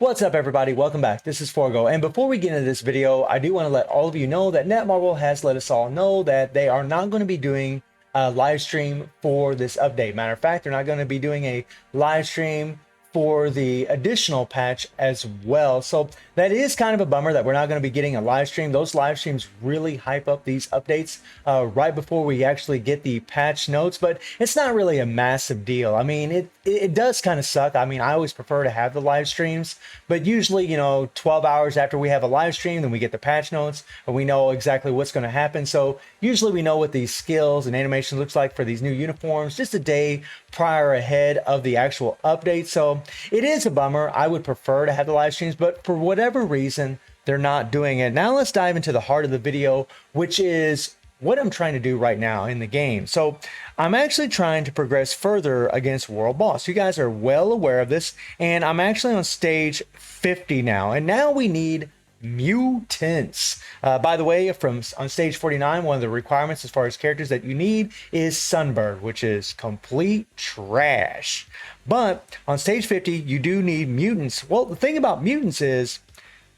What's up, everybody? Welcome back. This is Forgo, and before we get into this video, I do want to let all of you know that Netmarble has let us all know that they are not going to be doing a live stream for this update. Matter of fact, they're not going to be doing a live stream for the additional patch as well. So that is kind of a bummer that we're not going to be getting a live stream. Those live streams really hype up these updates right before we actually get the patch notes, but it's not really a massive deal. I mean, it does kind of suck. I mean, I always prefer to have the live streams, but usually, 12 hours after we have a live stream, then we get the patch notes and we know exactly what's going to happen. So usually we know what these skills and animation looks like for these new uniforms just a day prior ahead of the actual update. So it is a bummer. I would prefer to have the live streams, but for whatever reason, they're not doing it. Now let's dive into the heart of the video, which is what I'm trying to do right now in the game. So I'm actually trying to progress further against World Boss. You guys are well aware of this, and I'm actually on stage 50 now, and now we need mutants. By the way, on stage 49, one of the requirements as far as characters that you need is Sunbird, which is complete trash. But on stage 50, you do need mutants. Well, the thing about mutants is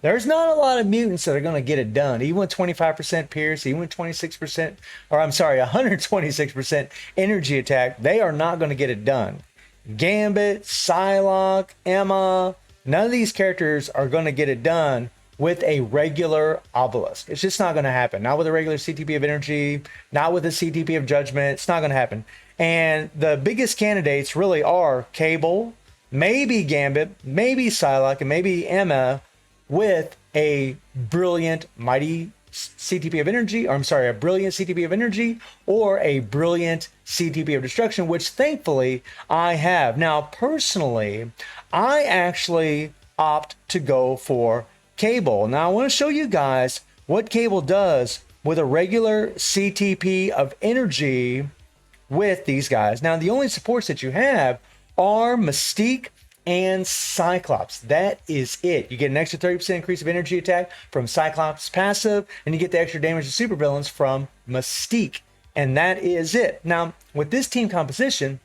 there's not a lot of mutants that are going to get it done. Even with 25% pierce, even with 26%, or I'm sorry, 126% energy attack, they are not going to get it done. Gambit, Psylocke, Emma, none of these characters are going to get it done with a regular obelisk. It's just not going to happen. Not with a regular CTP of energy, not with a CTP of judgment. It's not going to happen. And the biggest candidates really are Cable, maybe Gambit, maybe Psylocke, and maybe Emma with a brilliant mighty CTP of energy, or I'm sorry, a brilliant CTP of energy or a brilliant CTP of destruction, which thankfully I have. Now, personally, I actually opt to go for Cable. Now I want to show you guys what Cable does with a regular CTP of energy with these guys. Now the only supports that you have are Mystique and Cyclops. That is it. You get an extra 30% increase of energy attack from Cyclops passive, and you get the extra damage to supervillains from Mystique. And that is it. Now with this team composition,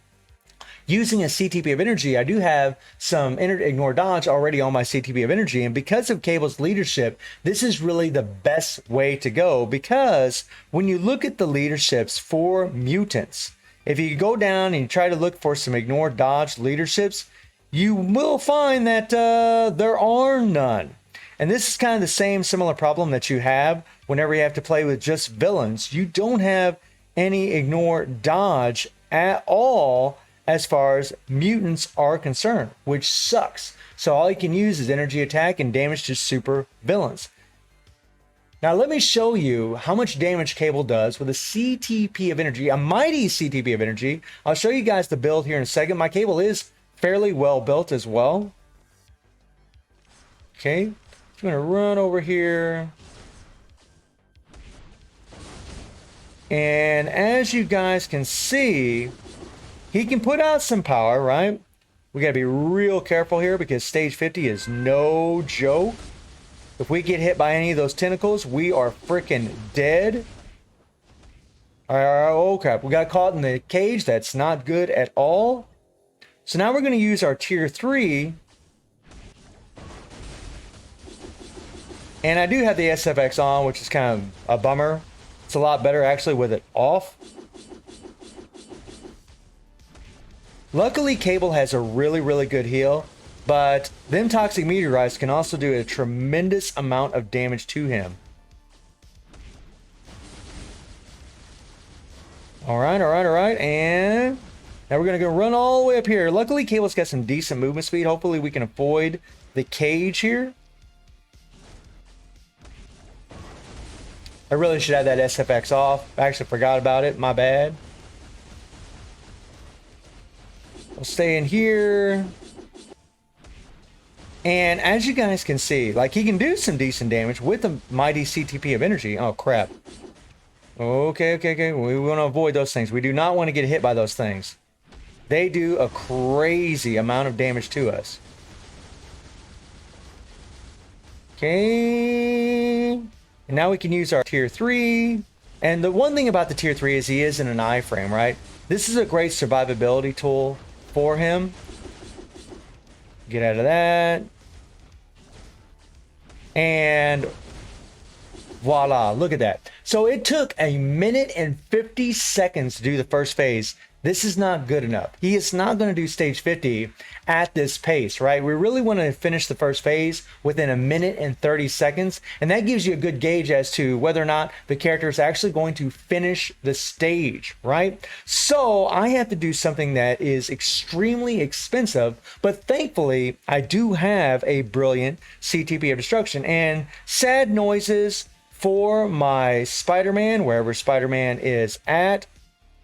using a CTP of energy, I do have some ignore dodge already on my CTP of energy, and because of Cable's leadership, this is really the best way to go, because when you look at the leaderships for mutants, if you go down and you try to look for some ignore dodge leaderships, you will find that there are none. And this is kind of the same similar problem that you have whenever you have to play with just villains. You don't have any ignore dodge at all as far as mutants are concerned, which sucks. So all you can use is energy attack and damage to super villains. Now let me show you how much damage Cable does with a CTP of energy, a mighty CTP of energy. I'll show you guys the build here in a second. My Cable is fairly well built as well. Okay, I'm gonna run over here. And as you guys can see, he can put out some power, right? We got to be real careful here because stage 50 is no joke. If we get hit by any of those tentacles, we are freaking dead. All right, oh crap. We got caught in the cage. That's not good at all. So now we're going to use our tier 3. And I do have the SFX on, which is kind of a bummer. It's a lot better actually with it off. Luckily, Cable has a really good heal, but them toxic meteorites can also do a tremendous amount of damage to him. All right, and now we're gonna go run all the way up here. Luckily, Cable's got some decent movement speed. Hopefully, we can avoid the cage here. I really should have that SFX off. I actually forgot about it. My bad. We'll stay in here. And as you guys can see, like he can do some decent damage with a mighty CTP of energy. Oh, crap. Okay. We want to avoid those things. We do not want to get hit by those things. They do a crazy amount of damage to us. Okay. And now we can use our tier 3. And the one thing about the tier 3 is he is in an iframe, right? This is a great survivability tool for him. Get out of that. And voila, look at that. So it took 1 minute and 50 seconds to do the first phase. This is not good enough. He is not going to do stage 50 at this pace, right? We really want to finish the first phase within 1 minute and 30 seconds. And that gives you a good gauge as to whether or not the character is actually going to finish the stage, right? So I have to do something that is extremely expensive, but thankfully I do have a brilliant CTP of destruction. And sad noises for my Spider-Man, wherever Spider-Man is at.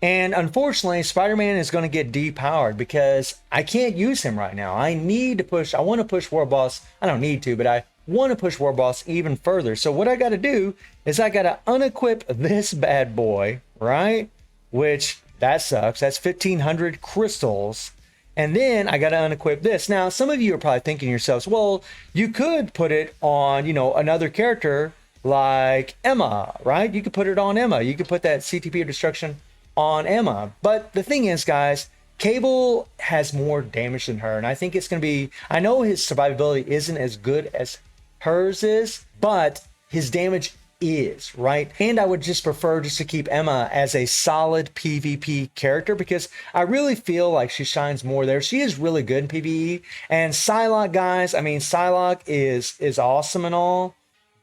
And unfortunately, Spider-Man is going to get depowered because I can't use him right now. I want to push War Boss. I don't need to, but I want to push War Boss even further. So what I got to do is I got to unequip this bad boy, right? Which, that sucks. That's 1,500 crystals. And then I got to unequip this. Now, some of you are probably thinking to yourselves, well, you could put it on, another character like Emma, right? You could put it on Emma. You could put that CTP of destruction on Emma. But the thing is, guys, Cable has more damage than her. And I think it's going to be, I know his survivability isn't as good as hers is, but his damage is, right? And I would just prefer just to keep Emma as a solid PvP character because I really feel like she shines more there. She is really good in PvE. And Psylocke, guys, I mean, Psylocke is awesome and all,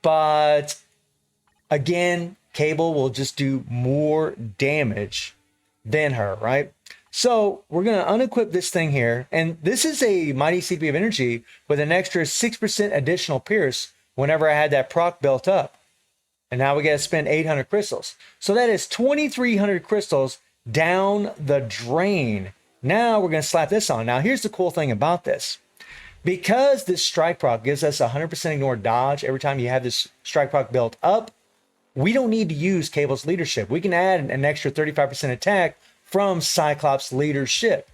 but again, Cable will just do more damage than her, right? So we're going to unequip this thing here. And this is a Mighty CP of Energy with an extra 6% additional Pierce whenever I had that proc built up. And now we got to spend 800 crystals. So that is 2,300 crystals down the drain. Now we're going to slap this on. Now here's the cool thing about this. Because this strike proc gives us 100% ignore dodge every time you have this strike proc built up, we don't need to use Cable's leadership. We can add an extra 35% attack from Cyclops' leadership.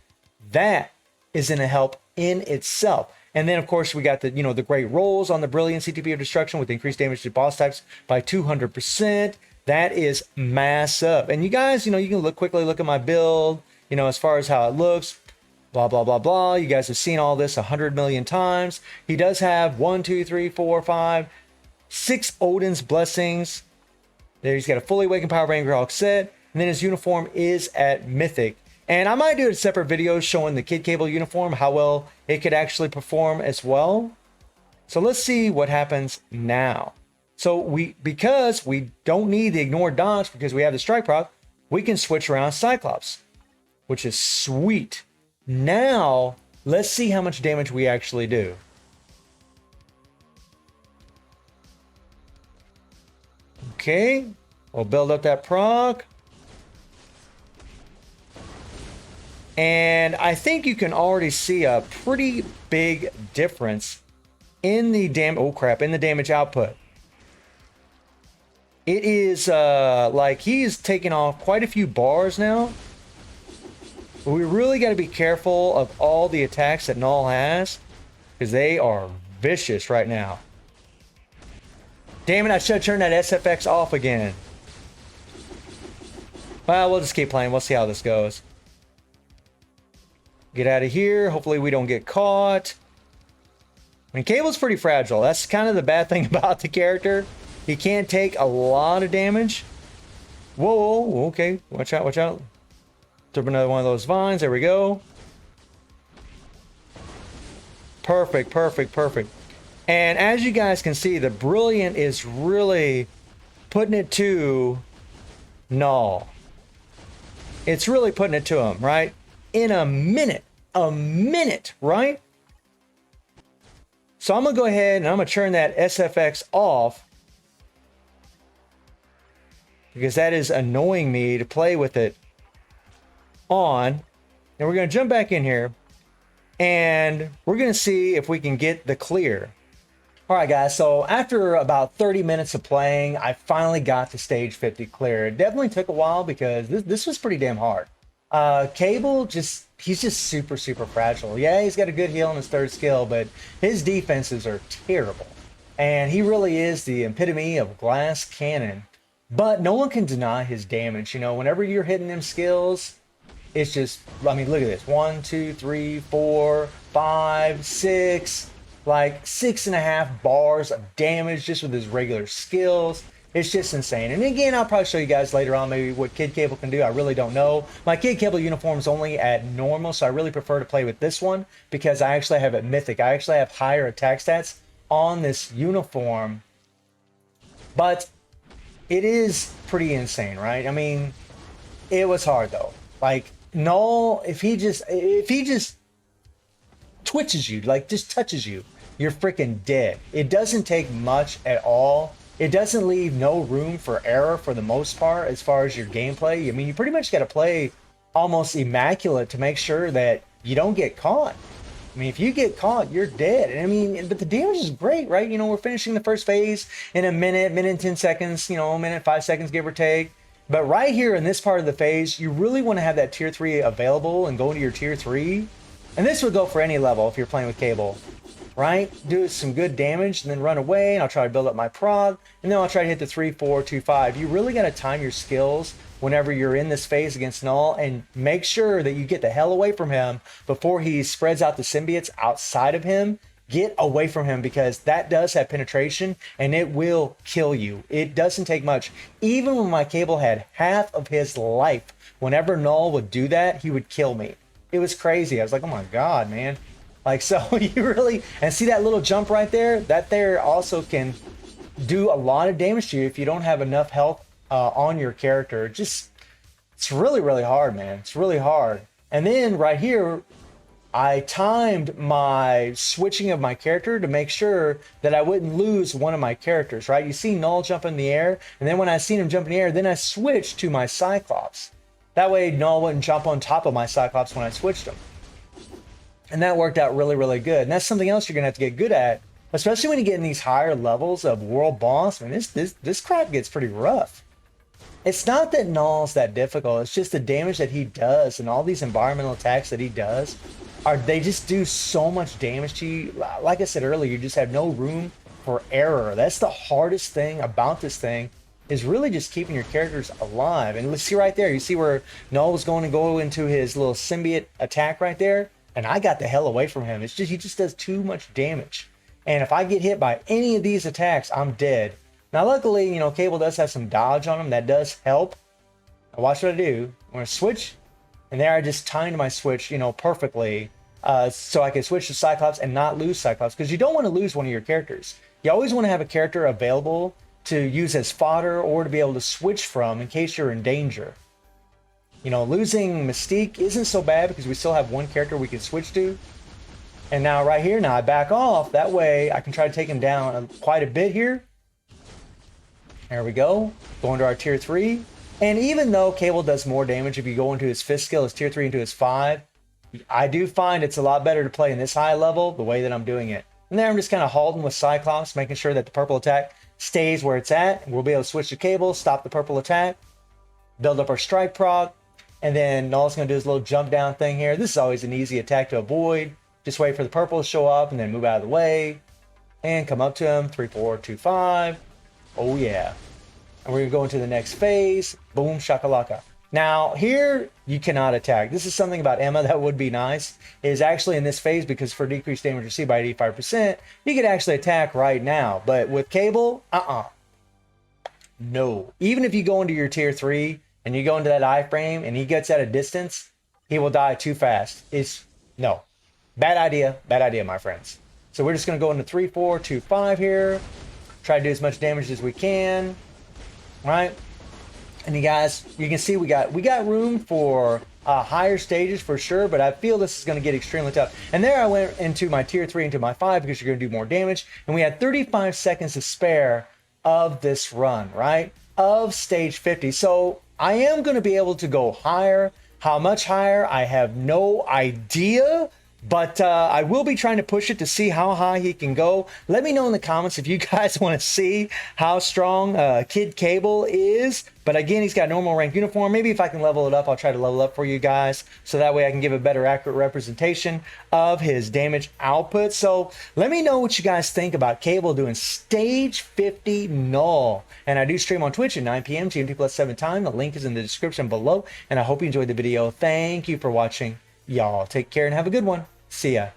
That is going to help in itself. And then, of course, we got the great rolls on the Brilliant CTP of Destruction with increased damage to boss types by 200%. That is massive. And you guys, you can quickly look at my build, as far as how it looks. Blah, blah, blah, blah. You guys have seen all this 100 million times. He does have 6 Odin's Blessings. There he's got a fully awakened Power Ranger Hawk set. And then his uniform is at Mythic. And I might do a separate video showing the Kid Cable uniform, how well it could actually perform as well. So let's see what happens now. So because we don't need the ignore dodge because we have the strike proc, we can switch around Cyclops, which is sweet. Now, let's see how much damage we actually do. Okay, we'll build up that proc. And I think you can already see a pretty big difference in the in the damage output. It is like he's taking off quite a few bars now. But we really got to be careful of all the attacks that Knull has, because they are vicious right now. Damn it, I should have turned that SFX off again. Well, we'll just keep playing. We'll see how this goes. Get out of here. Hopefully we don't get caught. I mean, Cable's pretty fragile. That's kind of the bad thing about the character. He can't take a lot of damage. Whoa, okay. Watch out, watch out. Throw up another one of those vines. There we go. Perfect, perfect, perfect. And as you guys can see, the Brilliant is really putting it to Knull. It's really putting it to him, right? In a minute, right? So I'm going to go ahead and I'm going to turn that SFX off, because that is annoying me to play with it on. And we're going to jump back in here and we're going to see if we can get the clear. All right, guys, so after about 30 minutes of playing, I finally got to stage 50 clear. It definitely took a while because this was pretty damn hard. Cable, he's just super, super fragile. Yeah, he's got a good heal on his third skill, but his defenses are terrible. And he really is the epitome of glass cannon. But no one can deny his damage. You know, whenever you're hitting them skills, it's just, I mean, look at this. 1, 2, 3, 4, 5, 6. like 6.5 bars of damage just with his regular skills. It's just insane. And again, I'll probably show you guys later on maybe what Kid Cable can do. I really don't know. My Kid Cable uniform is only at normal, so I really prefer to play with this one because I actually have it mythic. I actually have higher attack stats on this uniform. But it is pretty insane, right? I mean, it was hard though. Like Knull, if he just twitches you, like just touches you, you're freaking dead. It doesn't take much at all. It doesn't leave no room for error for the most part as far as your gameplay. I mean, you pretty much got to play almost immaculate to make sure that you don't get caught. I mean, if you get caught, you're dead. And I mean, but the damage is great, right? You know, we're finishing the first phase in a minute and 10 seconds, you know, a minute, 5 seconds, give or take. But right here in this part of the phase, you really want to have that tier 3 available and go into your tier 3. And this would go for any level if you're playing with Cable, right? Do some good damage and then run away, and I'll try to build up my prog, and then I'll try to hit the 3, 4, 2, 5. You really got to time your skills whenever you're in this phase against Knull, and make sure that you get the hell away from him before he spreads out the symbiotes outside of him. Get away from him because that does have penetration and it will kill you. It doesn't take much. Even when my Cable had half of his life, whenever Knull would do that, he would kill me. It was crazy. I was like, oh my God, man. Like, so you really, and see that little jump right there? That there also can do a lot of damage to you if you don't have enough health on your character. Just, it's really, really hard, man. It's really hard. And then right here, I timed my switching of my character to make sure that I wouldn't lose one of my characters, right? You see Knull jump in the air, and then when I seen him jump in the air, then I switched to my Cyclops. That way Knull wouldn't jump on top of my Cyclops when I switched him. And that worked out really, really good. And that's something else you're going to have to get good at, especially when you get in these higher levels of world boss. I mean, this crap gets pretty rough. It's not that Knull's that difficult. It's just the damage that he does and all these environmental attacks that he does. They just do so much damage to you. Like I said earlier, you just have no room for error. That's the hardest thing about this thing, is really just keeping your characters alive. And let's see right there. You see where Knull was going to go into his little symbiote attack right there? And I got the hell away from him. It's just, he just does too much damage. And if I get hit by any of these attacks, I'm dead. Now, luckily, you know, Cable does have some dodge on him. That does help. Now watch what I do. I'm going to switch. And there I just timed my switch, you know, perfectly. So I can switch to Cyclops and not lose Cyclops. Because you don't want to lose one of your characters. You always want to have a character available to use as fodder or to be able to switch from in case you're in danger. You know, losing Mystique isn't so bad because we still have one character we can switch to. And now right here, now I back off. That way I can try to take him down quite a bit here. There we go. Going to our tier 3. And even though Cable does more damage if you go into his fifth skill, his tier 3 into his 5, I do find it's a lot better to play in this high level the way that I'm doing it. And there I'm just kind of holding with Cyclops, making sure that the purple attack stays where it's at. We'll be able to switch to Cable, stop the purple attack, build up our strike prog, and then Knull's going to do his little jump down thing here. This is always an easy attack to avoid. Just wait for the purple to show up and then move out of the way. And come up to him. 3, 4, 2, 5. Oh yeah. And we're going to go into the next phase. Boom, shakalaka. Now here, you cannot attack. This is something about Emma that would be nice. Is actually in this phase, because for decreased damage received by 85%, you could actually attack right now. But with Cable, no. Even if you go into your tier 3 and you go into that iframe and he gets at a distance, he will die too fast. No. Bad idea, my friends. So we're just going to go into 3, 4, 2, 5 here. Try to do as much damage as we can. Right? And you guys, you can see we got room for higher stages for sure, but I feel this is going to get extremely tough. And there I went into my tier 3 into my 5 because you're going to do more damage. And we had 35 seconds to spare of this run, right? Of stage 50. So I am going to be able to go higher. How much higher? I have no idea. But I will be trying to push it to see how high he can go. Let me know in the comments if you guys want to see how strong Kid Cable is. But again, he's got normal rank uniform. Maybe if I can level it up, I'll try to level up for you guys. So that way I can give a better accurate representation of his damage output. So let me know what you guys think about Cable doing stage 50 Knull. And I do stream on Twitch at 9 p.m. GMT plus 7 time. The link is in the description below. And I hope you enjoyed the video. Thank you for watching. Y'all take care and have a good one. See ya.